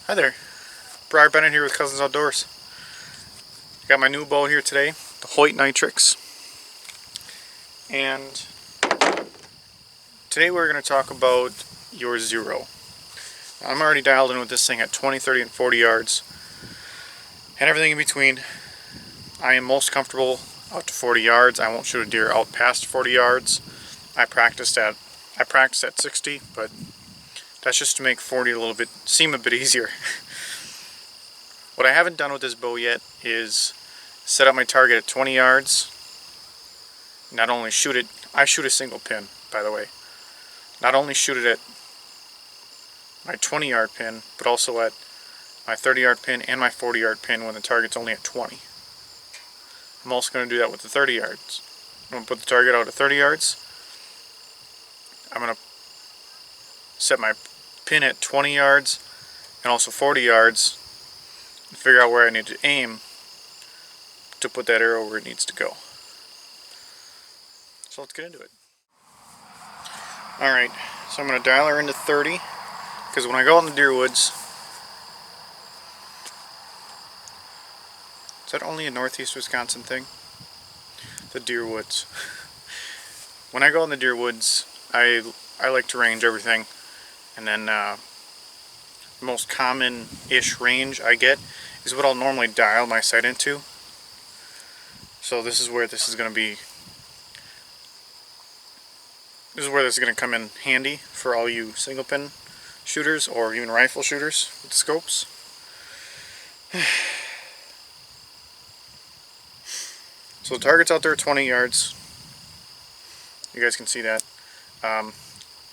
Hi there, Briar Bennett here with Cousins Outdoors. Got my new bow here today, the Hoyt Nitrix. And today we're going to talk about your Zero. I'm already dialed in with this thing at 20, 30, and 40 yards. And everything in between. I am most comfortable out to 40 yards. I won't shoot a deer out past 40 yards. I practiced at 60, but that's just to make 40 seem a bit easier. What I haven't done with this bow yet is set up my target at 20 yards. Not only shoot it, I shoot a single pin, by the way. Not only shoot it at my 20-yard pin, but also at my 30-yard pin and my 40-yard pin when the target's only at 20. I'm also going to do that with the 30 yards. I'm going to put the target out at 30 yards. I'm going to set my pin at 20 yards and also 40 yards and figure out where I need to aim to put that arrow where it needs to go. So let's get into it. Alright, so I'm going to dial her into 30 because when I go out in the deer woods, is that only a northeast Wisconsin thing? The deer woods. When I go in the deer woods, I like to range everything, and then the most common-ish range I get is what I'll normally dial my sight into. So this is where this is going to be. This is where this is going to come in handy for all you single pin shooters or even rifle shooters with the scopes. So the target's out there at 20 yards. You guys can see that.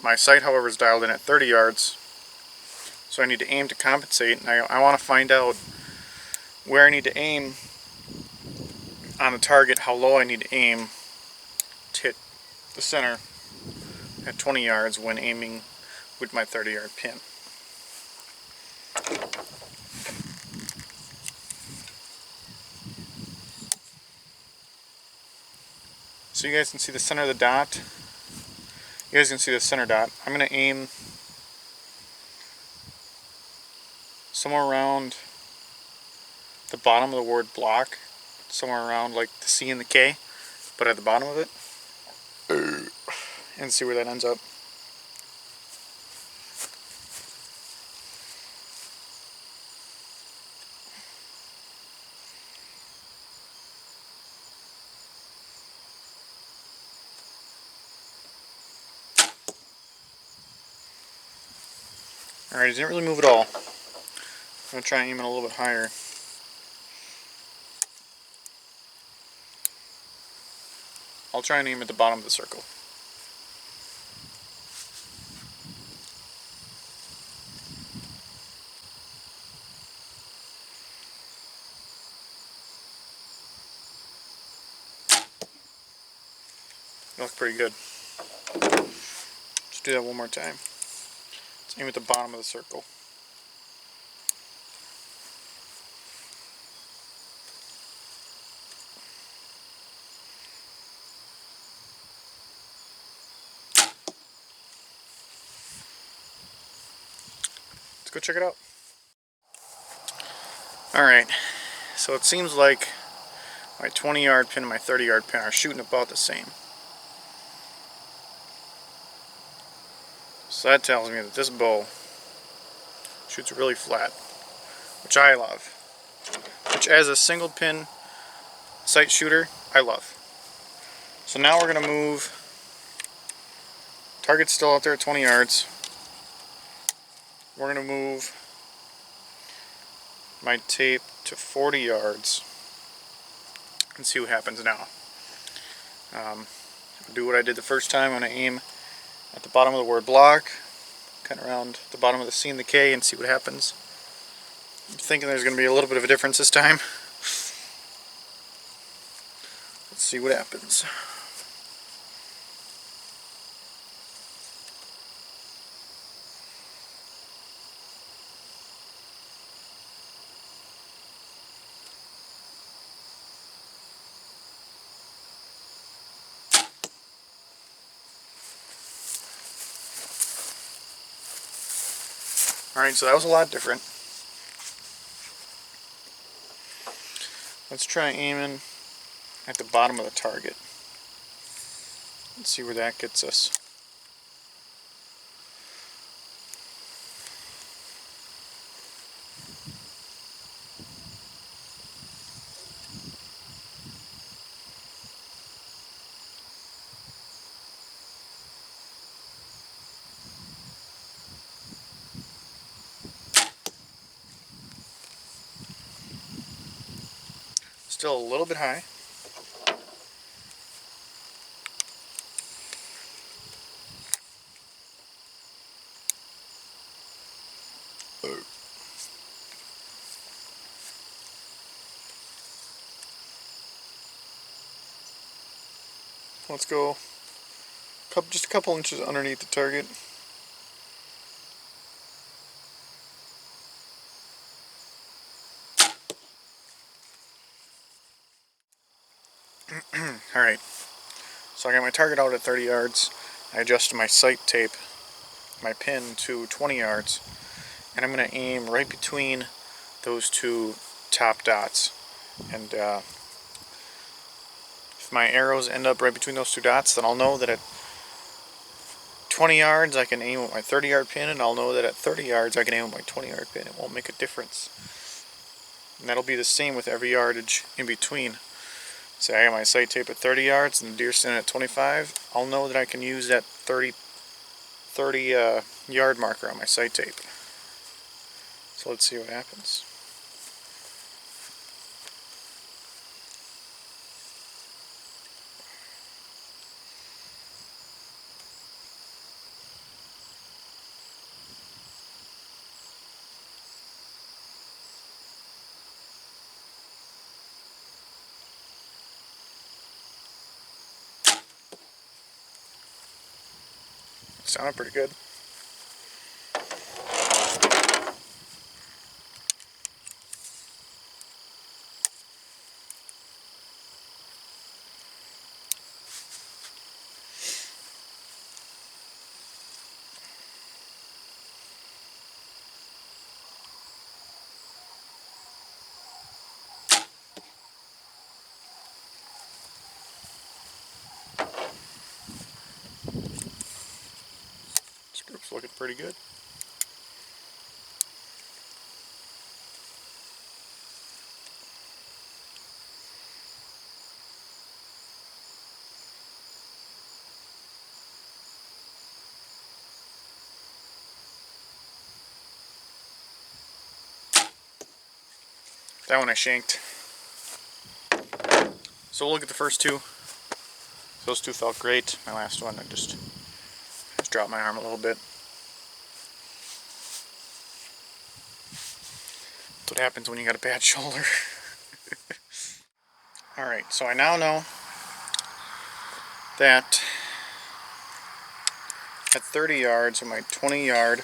My sight, however, is dialed in at 30 yards. So I need to aim to compensate, and I want to find out where I need to aim on the target, how low I need to aim to hit the center at 20 yards when aiming with my 30-yard pin. So you guys can see the center of the dot. You guys can see the center dot. I'm going to aim somewhere around the bottom of the word block, somewhere around like the C and the K, but at the bottom of it, and see where that ends up. Alright, it didn't really move at all. I'm going to try and aim it a little bit higher. I'll try and aim at the bottom of the circle. That looks pretty good. Let's do that one more time. Let's aim at the bottom of the circle. Let's go check it out. Alright, so it seems like my 20-yard pin and my 30-yard pin are shooting about the same. So that tells me that this bow shoots really flat, which I love. Which, as a single pin sight shooter, I love. So now we're going to move. Target's still out there at 20 yards. We're going to move my tape to 40 yards and see what happens now. Do what I did the first time. I'm going to aim at the bottom of the word block, kind of around the bottom of the C and the K, and see what happens. I'm thinking there's going to be a little bit of a difference this time. Let's see what happens. Alright, so that was a lot different. Let's try aiming at the bottom of the target. Let's see where that gets us. Still a little bit high. Let's go just a couple inches underneath the target. Alright, so I got my target out at 30 yards. I adjusted my sight tape, my pin, to 20 yards. And I'm going to aim right between those two top dots. And if my arrows end up right between those two dots, then I'll know that at 20 yards I can aim with my 30-yard pin, and I'll know that at 30 yards I can aim with my 20-yard pin. It won't make a difference. And that'll be the same with every yardage in between. Say I got my sight tape at 30 yards and the deer's standing at 25, I'll know that I can use that 30 yard marker on my sight tape. So let's see what happens. Sounded pretty good. This group's looking pretty good. That one I shanked. So we'll look at the first two. Those two felt great. My last one, I just dropped my arm a little bit. That's what happens when you got a bad shoulder. Alright, so I now know that at 30 yards with my 20-yard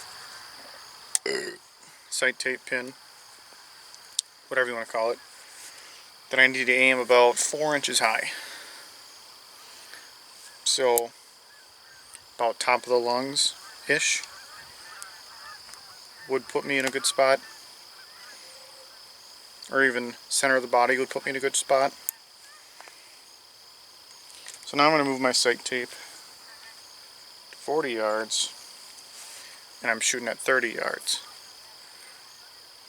sight tape pin, whatever you want to call it, that I need to aim about 4 inches high. So about top of the lungs-ish would put me in a good spot. Or even center of the body would put me in a good spot. So now I'm going to move my sight tape to 40 yards. And I'm shooting at 30 yards.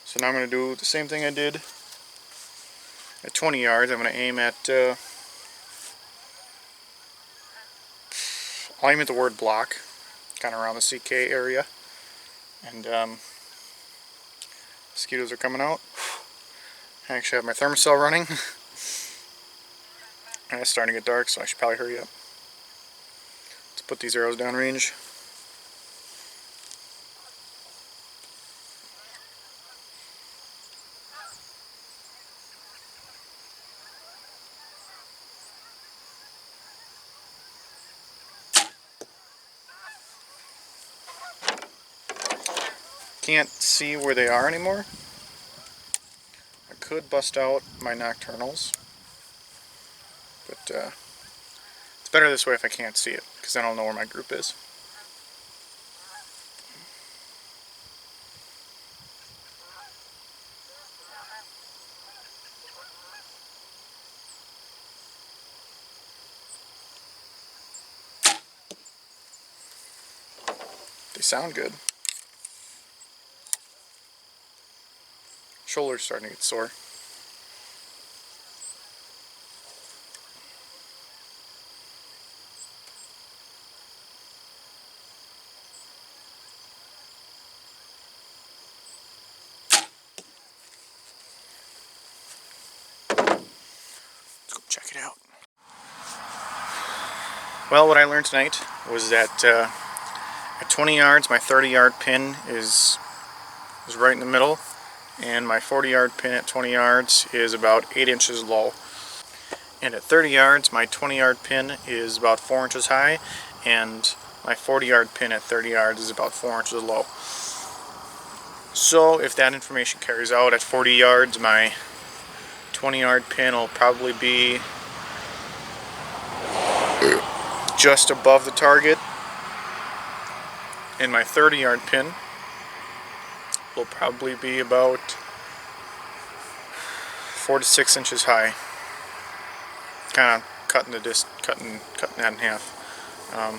So now I'm going to do the same thing I did at 20 yards. I'm going to aim at, I'll aim at the word block, kind of around the CK area. And mosquitoes are coming out. I actually have my thermocell running. And it's starting to get dark, so I should probably hurry up. Let's put these arrows downrange. Can't see where they are anymore. I could bust out my nocturnals, but it's better this way if I can't see it, because then I'll know where my group is. They sound good. Shoulder's starting to get sore. Let's go check it out. Well, what I learned tonight was that at 20 yards, my 30-yard pin is right in the middle, and my 40-yard pin at 20 yards is about 8 inches low. And at 30 yards, my 20-yard pin is about 4 inches high, and my 40-yard pin at 30 yards is about 4 inches low. So if that information carries out at 40 yards, my 20-yard pin will probably be just above the target, and my 30-yard pin will probably be about 4 to 6 inches high. Kind of cutting that in half. I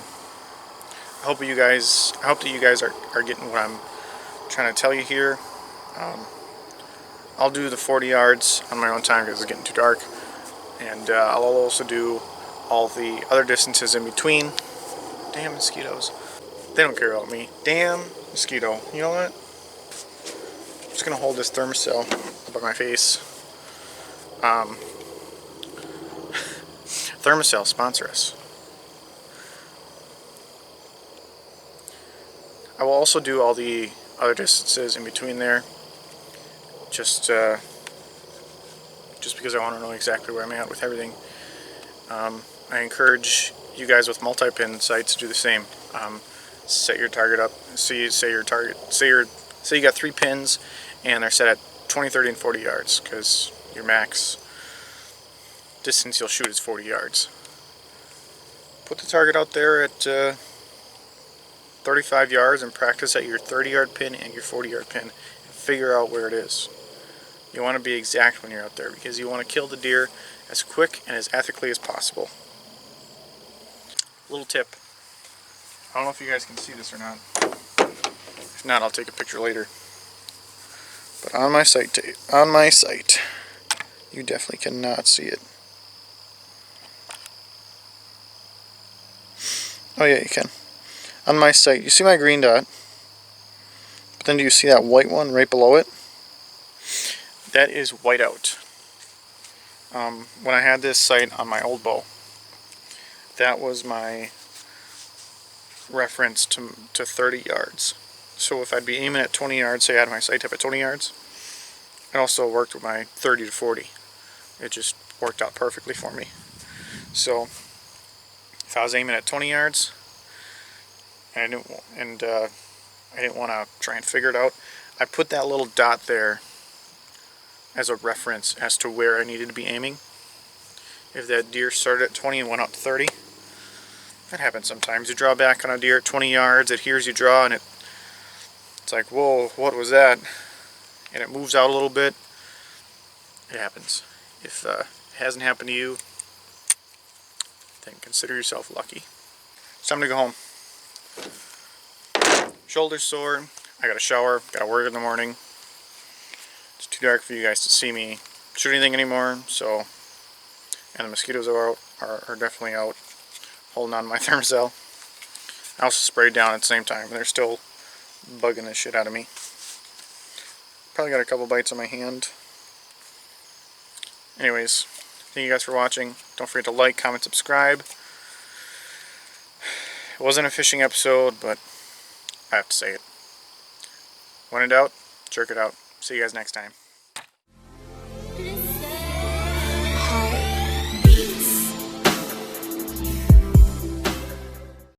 hope that you guys are getting what I'm trying to tell you here. I'll do the 40 yards on my own time because it's getting too dark, and I'll also do all the other distances in between. Damn mosquitoes. They don't care about me. Damn mosquito. You know what? I'm just going to hold this Thermacell up at my face. Thermacell, sponsor us. I will also do all the other distances in between there. Just because I want to know exactly where I'm at with everything. I encourage you guys with multi-pin sights to do the same. Set your target up. Say you got 3 pins and they're set at 20, 30, and 40 yards, because your max distance you'll shoot is 40 yards. Put the target out there at 35 yards and practice at your 30-yard pin and your 40-yard pin and figure out where it is. You want to be exact when you're out there because you want to kill the deer as quick and as ethically as possible. Little tip. I don't know if you guys can see this or not. If not, I'll take a picture later. But on my site, you definitely cannot see it. Oh yeah, you can. On my site, you see my green dot, but then do you see that white one right below it? That is whiteout. When I had this sight on my old bow, that was my reference to 30 yards. So if I'd be aiming at 20 yards, say I had my sight up at 20 yards, it also worked with my 30 to 40. It just worked out perfectly for me. So if I was aiming at 20 yards and I didn't want to try and figure it out, I put that little dot there as a reference as to where I needed to be aiming. If that deer started at 20 and went out to 30, that happens sometimes. You draw back on a deer at 20 yards, it hears you draw, and it's like, whoa, what was that? And it moves out a little bit. It happens. If it hasn't happened to you, then consider yourself lucky. It's time to go home. Shoulder's sore. I got to shower. Got to work in the morning. It's too dark for you guys to see me shoot anything anymore. So, and the mosquitoes are definitely out. Holding on to my Thermacell. I also sprayed down at the same time. They're still bugging the shit out of me. Probably got a couple bites on my hand. Anyways, thank you guys for watching. Don't forget to like, comment, subscribe. It wasn't a fishing episode, but I have to say it. When in doubt, jerk it out. See you guys next time.